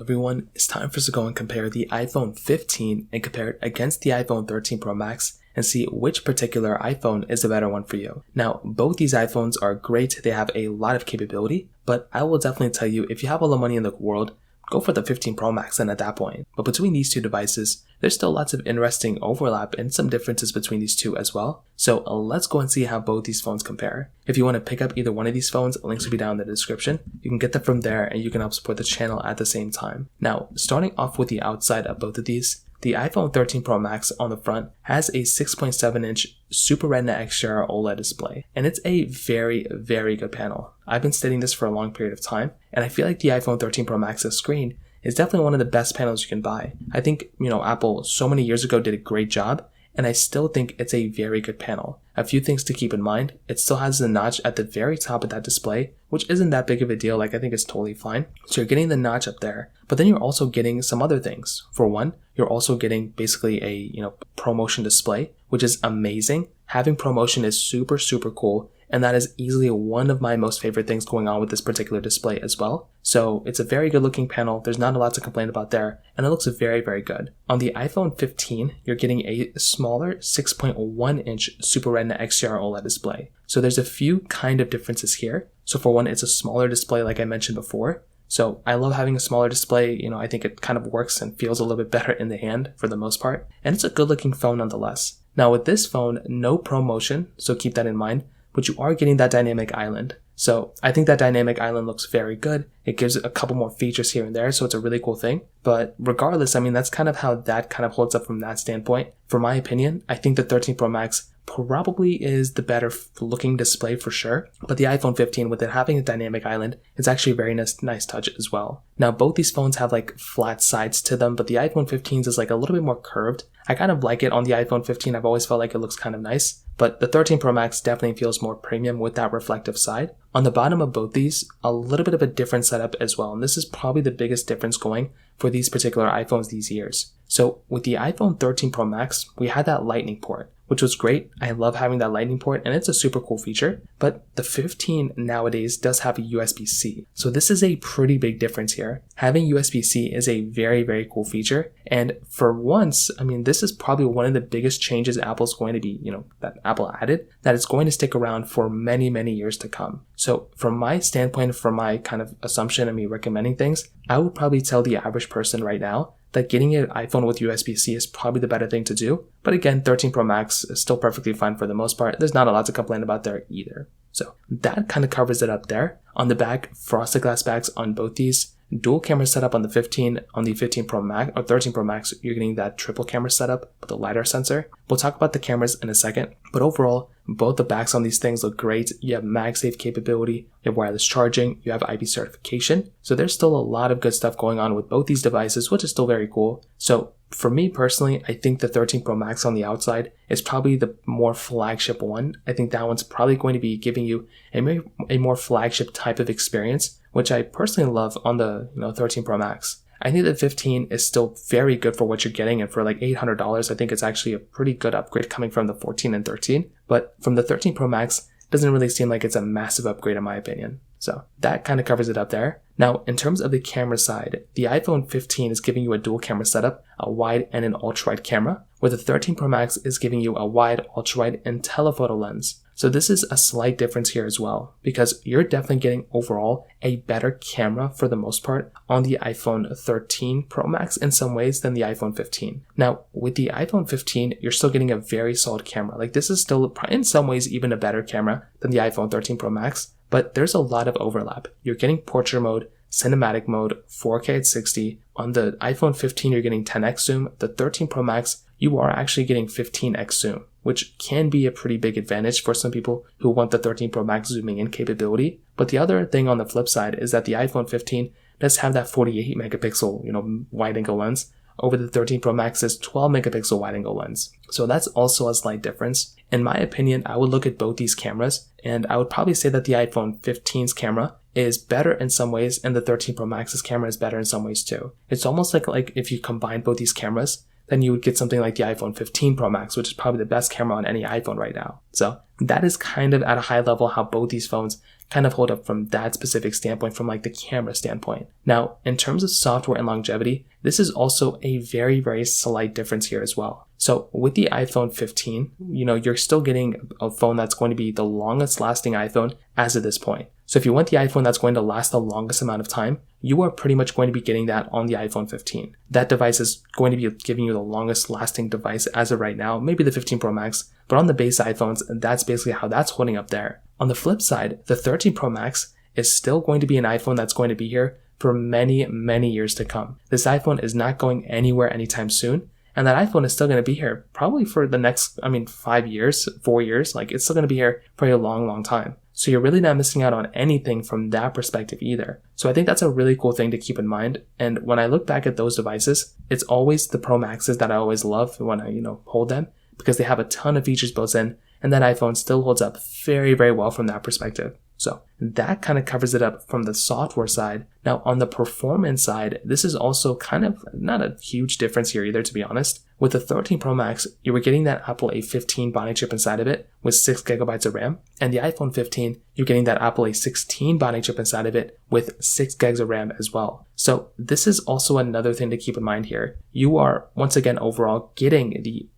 Everyone, it's time for us to go and compare the iPhone 15 and compare it against the iPhone 13 Pro Max and see which particular iPhone is the better one for you. Now, both these iPhones are great, they have a lot of capability, but I will definitely tell you, if you have all the money in the world, go for the 15 Pro Max then at that point. But between these two devices, there's still lots of interesting overlap and some differences between these two as well. So let's go and see how both these phones compare. If you want to pick up either one of these phones, links will be down in the description. You can get them from there and you can help support the channel at the same time. Now, starting off with the outside of both of these, the iPhone 13 Pro Max on the front has a 6.7-inch Super Retina XDR OLED display, and it's a very, very good panel. I've been stating this for a long period of time, and I feel like the iPhone 13 Pro Max's screen is definitely one of the best panels you can buy. I think, Apple so many years ago did a great job, and I still think it's a very good panel. A few things to keep in mind: it still has the notch at the very top of that display, which isn't that big of a deal. I think it's totally fine. So you're getting the notch up there, but then you're also getting some other things. For one, you're also getting basically a ProMotion display, which is amazing. Having ProMotion is super, super cool, and that is easily one of my most favorite things going on with this particular display as well. So it's a very good looking panel, there's not a lot to complain about there, and it looks very, very good. On the iPhone 15, you're getting a smaller 6.1-inch Super Retina XDR OLED display. So there's a few kind of differences here. So for one, it's a smaller display like I mentioned before. So I love having a smaller display, I think it kind of works and feels a little bit better in the hand for the most part. And it's a good looking phone nonetheless. Now with this phone, no ProMotion, so keep that in mind, but you are getting that dynamic island. So I think that dynamic island looks very good. It gives a couple more features here and there, so it's a really cool thing. But regardless, that's kind of how that kind of holds up from that standpoint. For my opinion, I think the 13 Pro Max probably is the better looking display for sure, but the iPhone 15, with it having a dynamic island, is actually a very nice touch as well. Now both these phones have like flat sides to them, but the iPhone 15's is like a little bit more curved. I kind of like it on the iPhone 15. I've always felt like it looks kind of nice, but the 13 Pro Max definitely feels more premium with that reflective side. On the bottom of both these, a little bit of a different setup as well, and this is probably the biggest difference going for these particular iPhones these years. So with the iPhone 13 Pro Max, we had that lightning port, which was great. I love having that lightning port and it's a super cool feature, but the 15 nowadays does have a USB-C. So this is a pretty big difference here. Having USB-C is a very, very cool feature. And for once, this is probably one of the biggest changes Apple's going to be, that Apple added, that is going to stick around for many, many years to come. So from my standpoint, from my kind of assumption of me recommending things, I would probably tell the average person right now that getting an iPhone with USB-C is probably the better thing to do. But again, 13 Pro Max is still perfectly fine for the most part. There's not a lot to complain about there either. So that kind of covers it up there. On the back, frosted glass backs on both these. Dual camera setup on the 15. On the 15 Pro Max or 13 Pro Max, you're getting that triple camera setup with the LiDAR sensor. We'll talk about the cameras in a second, but overall, both the backs on these things look great. You have MagSafe capability, you have wireless charging, you have IP certification. So there's still a lot of good stuff going on with both these devices, which is still very cool. So for me personally, I think the 13 Pro Max on the outside is probably the more flagship one. I think that one's probably going to be giving you a more flagship type of experience, which I personally love on the 13 Pro Max. I think the 15 is still very good for what you're getting, and for like $800, I think it's actually a pretty good upgrade coming from the 14 and 13. But from the 13 Pro Max, it doesn't really seem like it's a massive upgrade in my opinion. So that kind of covers it up there. Now, in terms of the camera side, the iPhone 15 is giving you a dual camera setup, a wide and an ultra-wide camera, where the 13 Pro Max is giving you a wide, ultra-wide, and telephoto lens. So this is a slight difference here as well, because you're definitely getting overall a better camera for the most part on the iPhone 13 Pro Max in some ways than the iPhone 15. Now, with the iPhone 15, you're still getting a very solid camera. Like this is still in some ways even a better camera than the iPhone 13 Pro Max, but there's a lot of overlap. You're getting portrait mode, cinematic mode, 4K at 60. On the iPhone 15, you're getting 10x zoom. The 13 Pro Max, you are actually getting 15x zoom, which can be a pretty big advantage for some people who want the 13 Pro Max zooming in capability. But the other thing on the flip side is that the iPhone 15 does have that 48 megapixel, wide angle lens over the 13 Pro Max's 12 megapixel wide angle lens. So that's also a slight difference. In my opinion, I would look at both these cameras and I would probably say that the iPhone 15's camera is better in some ways and the 13 Pro Max's camera is better in some ways too. It's almost like if you combine both these cameras, then you would get something like the iPhone 15 Pro Max, which is probably the best camera on any iPhone right now. So that is kind of at a high level how both these phones kind of hold up from that specific standpoint, from like the camera standpoint. Now, in terms of software and longevity, this is also a very, very slight difference here as well. So with the iPhone 15, you're still getting a phone that's going to be the longest lasting iPhone as of this point. So if you want the iPhone that's going to last the longest amount of time, you are pretty much going to be getting that on the iPhone 15. That device is going to be giving you the longest lasting device as of right now, maybe the 15 Pro Max, but on the base iPhones, that's basically how that's holding up there. On the flip side, the 13 Pro Max is still going to be an iPhone that's going to be here for many, many years to come. This iPhone is not going anywhere anytime soon. And that iPhone is still going to be here probably for the next, 5 years, 4 years. Like, it's still going to be here for a long, long time. So you're really not missing out on anything from that perspective either. So I think that's a really cool thing to keep in mind. And when I look back at those devices, it's always the Pro Maxes that I always love when I, hold them, because they have a ton of features built in, and that iPhone still holds up very, very well from that perspective. So that kind of covers it up from the software side. Now on the performance side, this is also kind of not a huge difference here either, to be honest. With the 13 Pro Max, you were getting that Apple A15 Bionic chip inside of it with 6 gigabytes of RAM. And the iPhone 15, you're getting that Apple A16 Bionic chip inside of it with 6 gigs of RAM as well. So this is also another thing to keep in mind here. You are, once again, overall getting the,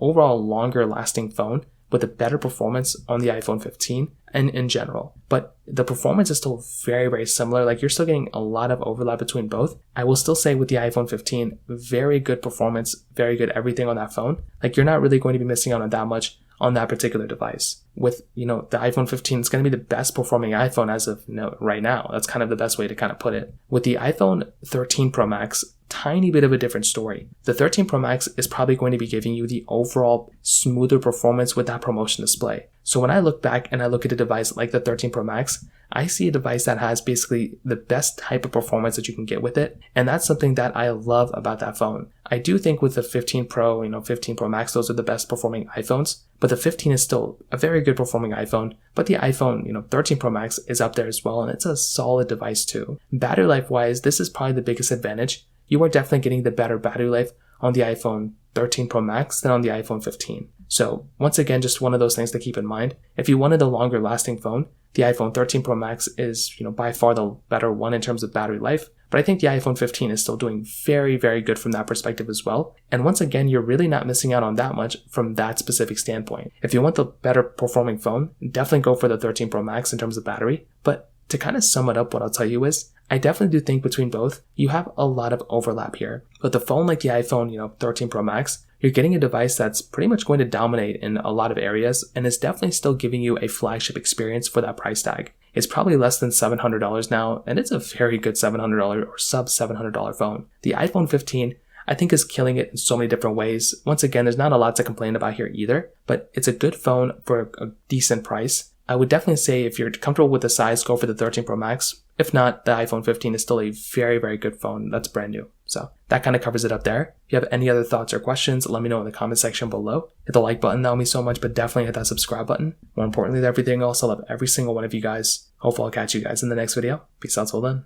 overall longer lasting phone with a better performance on the iPhone 15 and in general. But the performance is still very, very similar. Like, you're still getting a lot of overlap between both. I will still say with the iPhone 15, very good performance, very good everything on that phone. Like, you're not really going to be missing out on that much on that particular device. With, the iPhone 15, it's going to be the best performing iPhone as of right now. That's kind of the best way to kind of put it. With the iPhone 13 Pro Max, tiny bit of a different story. The 13 Pro Max is probably going to be giving you the overall smoother performance with that promotion display. So when I look back and I look at a device like the 13 Pro Max, I see a device that has basically the best type of performance that you can get with it. And that's something that I love about that phone. I do think with the 15 Pro, 15 Pro Max, those are the best performing iPhones, but the 15 is still a very good performing iPhone. But the iPhone, 13 Pro Max is up there as well, and it's a solid device too. Battery life wise, this is probably the biggest advantage. You are definitely getting the better battery life on the iPhone 13 Pro Max than on the iPhone 15. So once again, just one of those things to keep in mind. If you wanted a longer lasting phone, the iPhone 13 Pro Max is, by far the better one in terms of battery life. But I think the iPhone 15 is still doing very, very good from that perspective as well. And once again, you're really not missing out on that much from that specific standpoint. If you want the better performing phone, definitely go for the 13 Pro Max in terms of battery. But to kind of sum it up, what I'll tell you is, I definitely do think between both, you have a lot of overlap here. But the phone like the iPhone, 13 Pro Max, you're getting a device that's pretty much going to dominate in a lot of areas, and is definitely still giving you a flagship experience for that price tag. It's probably less than $700 now, and it's a very good $700 or sub $700 phone. The iPhone 15, I think, is killing it in so many different ways. Once again, there's not a lot to complain about here either, but it's a good phone for a decent price. I would definitely say if you're comfortable with the size, go for the 13 Pro Max. If not, the iPhone 15 is still a very, very good phone that's brand new. So that kind of covers it up there. If you have any other thoughts or questions, let me know in the comment section below. Hit the like button, that would mean so much, but definitely hit that subscribe button. More importantly than everything else, I love every single one of you guys. Hopefully I'll catch you guys in the next video. Peace out till then.